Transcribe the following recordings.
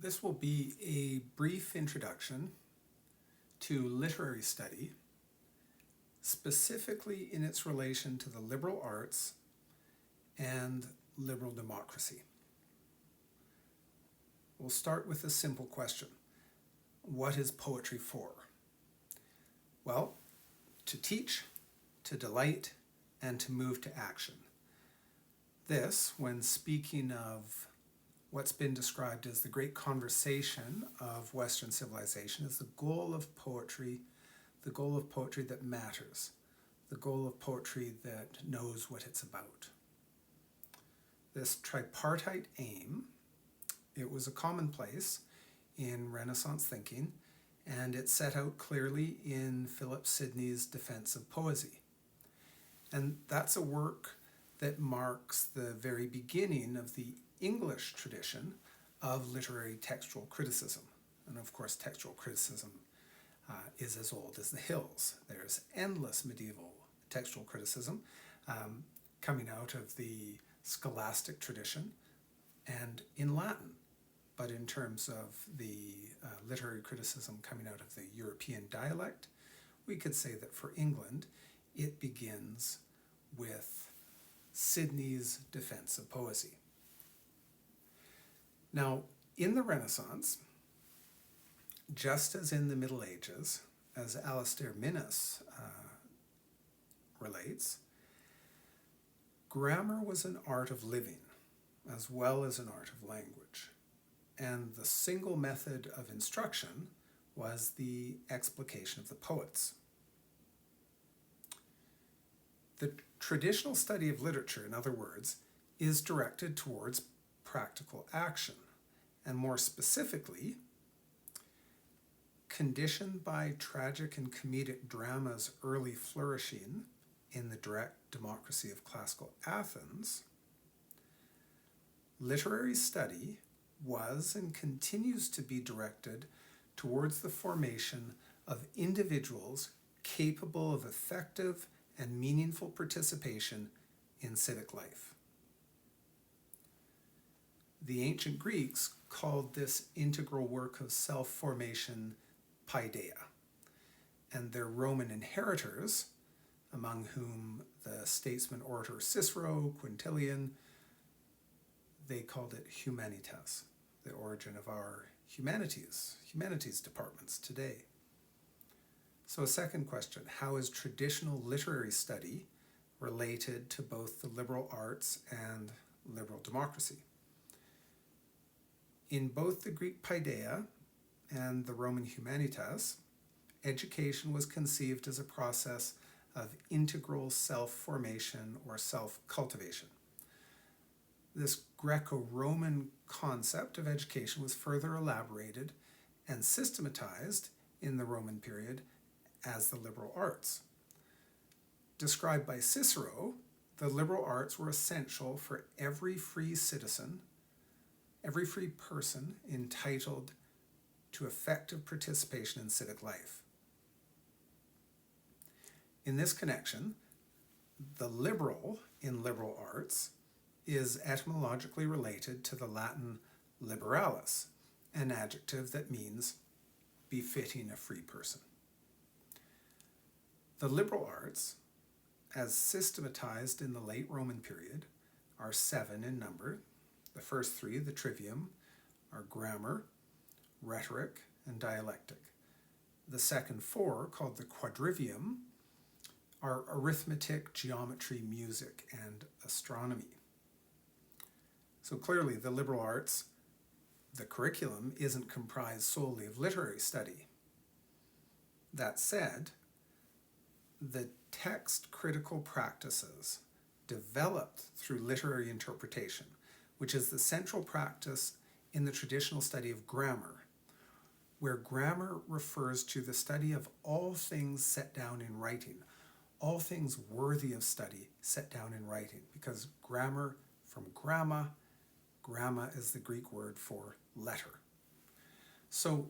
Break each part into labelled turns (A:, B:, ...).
A: This will be a brief introduction to literary study, specifically in its relation to the liberal arts and liberal democracy. We'll start with a simple question. What is poetry for? Well, to teach, to delight, and to move to action. This, when speaking of what's been described as the great conversation of Western civilization, is the goal of poetry that matters, the goal of poetry that knows what it's about. This tripartite aim, it was a commonplace in Renaissance thinking, and it's set out clearly in Philip Sidney's Defense of Poesy. And that's a work that marks the very beginning of the English tradition of literary textual criticism. And of course, textual criticism is as old as the hills. There's endless medieval textual criticism coming out of the scholastic tradition and in Latin. But in terms of the literary criticism coming out of the European dialect, we could say that for England, it begins with Sidney's Defense of Poesy. Now, in the Renaissance, just as in the Middle Ages, as Alastair Minnis relates, grammar was an art of living as well as an art of language. And the single method of instruction was the explication of the poets. The traditional study of literature, in other words, is directed towards practical action, and more specifically, conditioned by tragic and comedic drama's early flourishing in the direct democracy of classical Athens, literary study was and continues to be directed towards the formation of individuals capable of effective and meaningful participation in civic life. The ancient Greeks called this integral work of self-formation paideia, and their Roman inheritors, among whom the statesman orator Cicero, Quintilian, they called it humanitas, the origin of our humanities departments today. So a second question, how is traditional literary study related to both the liberal arts and liberal democracy? In both the Greek paideia and the Roman humanitas, education was conceived as a process of integral self-formation or self-cultivation. This Greco-Roman concept of education was further elaborated and systematized in the Roman period as the liberal arts. Described by Cicero, the liberal arts were essential for every free citizen, every free person entitled to effective participation in civic life. In this connection, the liberal in liberal arts is etymologically related to the Latin liberalis, an adjective that means befitting a free person. The liberal arts, as systematized in the late Roman period, are 7 in number. The first 3, the trivium, are grammar, rhetoric, and dialectic. The second 4, called the quadrivium, are arithmetic, geometry, music, and astronomy. So clearly the liberal arts, the curriculum, isn't comprised solely of literary study. That said, the text critical practices developed through literary interpretation, which is the central practice in the traditional study of grammar, where grammar refers to the study of all things set down in writing, all things worthy of study set down in writing, because grammar from gramma is the Greek word for letter. So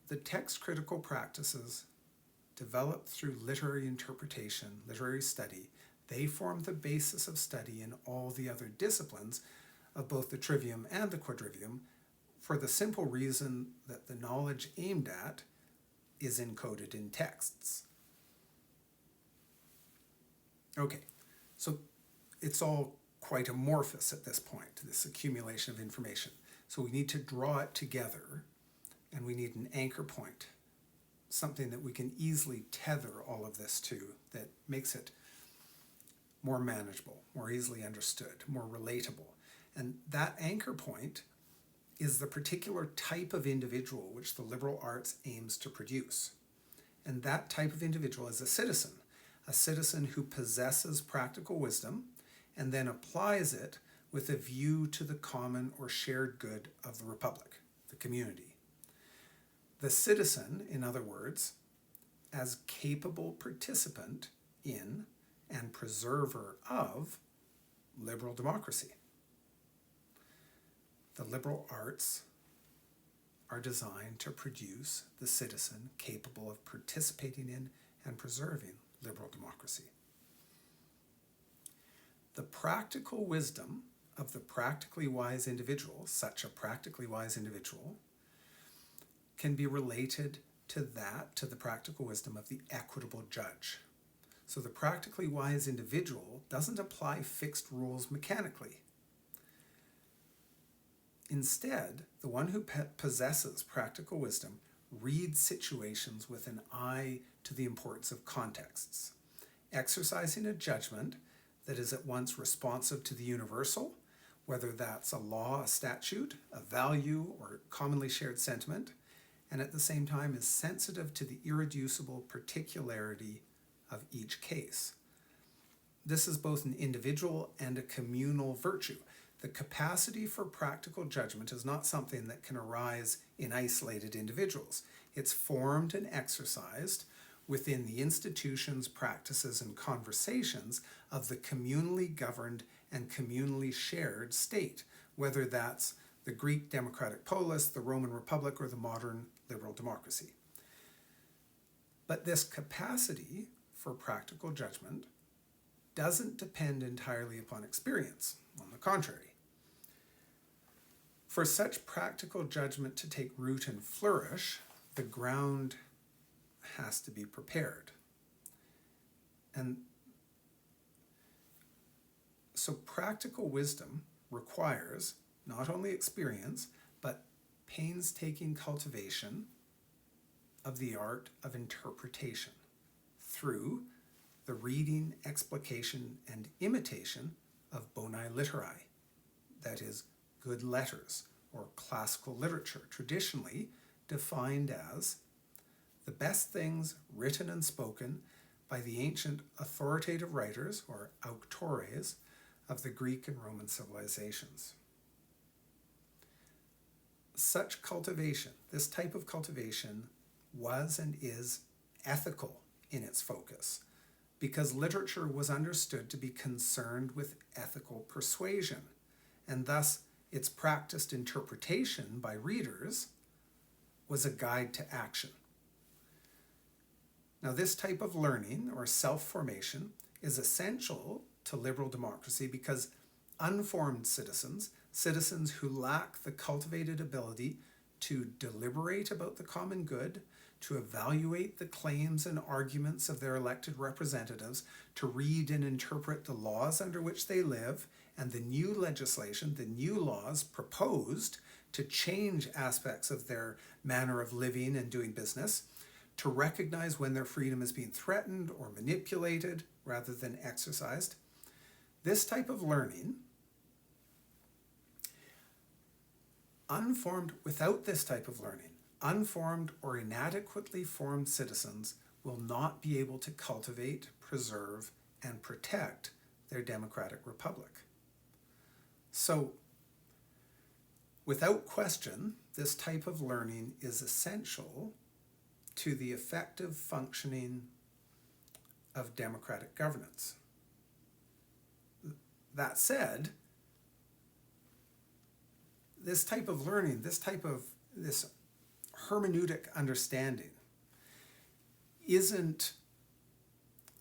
A: the text critical practices developed through literary interpretation, literary study, they form the basis of study in all the other disciplines of both the trivium and the quadrivium for the simple reason that the knowledge aimed at is encoded in texts. Okay, so it's all quite amorphous at this point, this accumulation of information. So we need to draw it together, and we need an anchor point, something that we can easily tether all of this to, that makes it more manageable, more easily understood, more relatable. And that anchor point is the particular type of individual which the liberal arts aims to produce. And that type of individual is a citizen who possesses practical wisdom and then applies it with a view to the common or shared good of the republic, the community. The citizen, in other words, as capable participant in and preserver of liberal democracy. The liberal arts are designed to produce the citizen capable of participating in and preserving liberal democracy. The practical wisdom of the practically wise individual, such a practically wise individual, can be related to the practical wisdom of the equitable judge. So the practically wise individual doesn't apply fixed rules mechanically. Instead, the one who possesses practical wisdom reads situations with an eye to the importance of contexts, exercising a judgment that is at once responsive to the universal, whether that's a law, a statute, a value, or commonly shared sentiment, and at the same time is sensitive to the irreducible particularity of each case. This is both an individual and a communal virtue. The capacity for practical judgment is not something that can arise in isolated individuals. It's formed and exercised within the institutions, practices, and conversations of the communally governed and communally shared state, whether that's the Greek democratic polis, the Roman Republic, or the modern liberal democracy. But this capacity for practical judgment doesn't depend entirely upon experience. On the contrary, for such practical judgment to take root and flourish, the ground has to be prepared. And so practical wisdom requires not only experience, but painstaking cultivation of the art of interpretation through the reading, explication, and imitation of boni literae, that is, good letters or classical literature, traditionally defined as the best things written and spoken by the ancient authoritative writers, or auctores, of the Greek and Roman civilizations. Such cultivation, this type of cultivation, was and is ethical in its focus, because literature was understood to be concerned with ethical persuasion, and thus its practiced interpretation by readers was a guide to action. Now, this type of learning or self-formation is essential to liberal democracy because unformed citizens who lack the cultivated ability to deliberate about the common good, to evaluate the claims and arguments of their elected representatives, to read and interpret the laws under which they live, and the new legislation, the new laws proposed to change aspects of their manner of living and doing business, to recognize when their freedom is being threatened or manipulated rather than exercised. This type of learning, without this type of learning, unformed or inadequately formed citizens will not be able to cultivate, preserve, and protect their democratic republic. So, without question, this type of learning is essential to the effective functioning of democratic governance. That said, this type of learning, this hermeneutic understanding isn't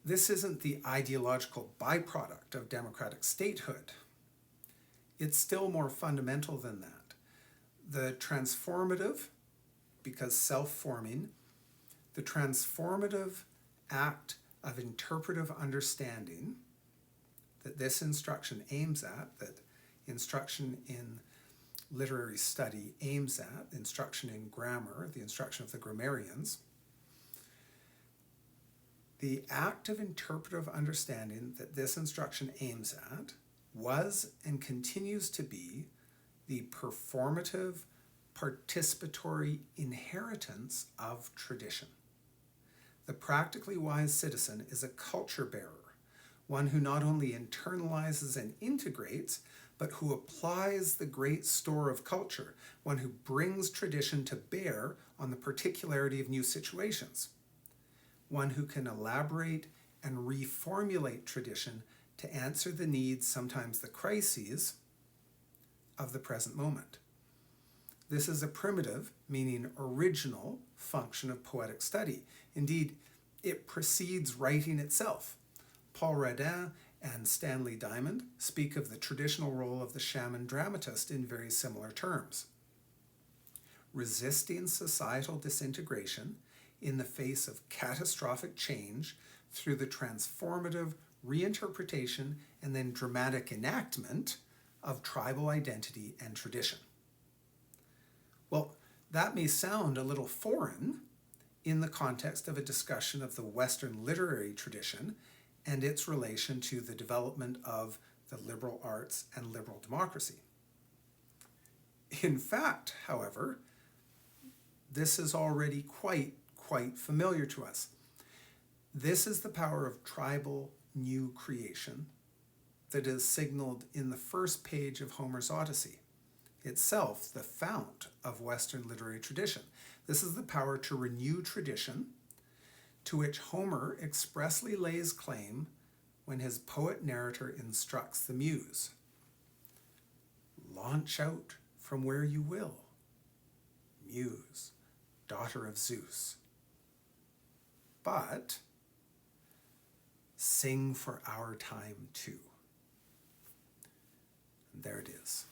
A: the ideological byproduct of democratic statehood. It's still more fundamental than that. The transformative, because self-forming, the transformative act of interpretive understanding that this instruction aims at, that instruction in literary study aims at, instruction in grammar, the instruction of the grammarians, the act of interpretive understanding that this instruction aims at was and continues to be the performative, participatory inheritance of tradition. The practically wise citizen is a culture bearer, one who not only internalizes and integrates, but who applies the great store of culture, one who brings tradition to bear on the particularity of new situations, one who can elaborate and reformulate tradition to answer the needs, sometimes the crises, of the present moment. This is a primitive, meaning original, function of poetic study. Indeed, it precedes writing itself. Paul Rodin and Stanley Diamond speak of the traditional role of the shaman dramatist in very similar terms. Resisting societal disintegration in the face of catastrophic change through the transformative reinterpretation and then dramatic enactment of tribal identity and tradition. Well, that may sound a little foreign in the context of a discussion of the Western literary tradition and its relation to the development of the liberal arts and liberal democracy. In fact, however, this is already quite familiar to us. This is the power of tribal new creation that is signaled in the first page of Homer's Odyssey, itself the fount of Western literary tradition. This is the power to renew tradition, to which Homer expressly lays claim when his poet-narrator instructs the muse. Launch out from where you will, Muse, daughter of Zeus. But sing for our time too. And there it is.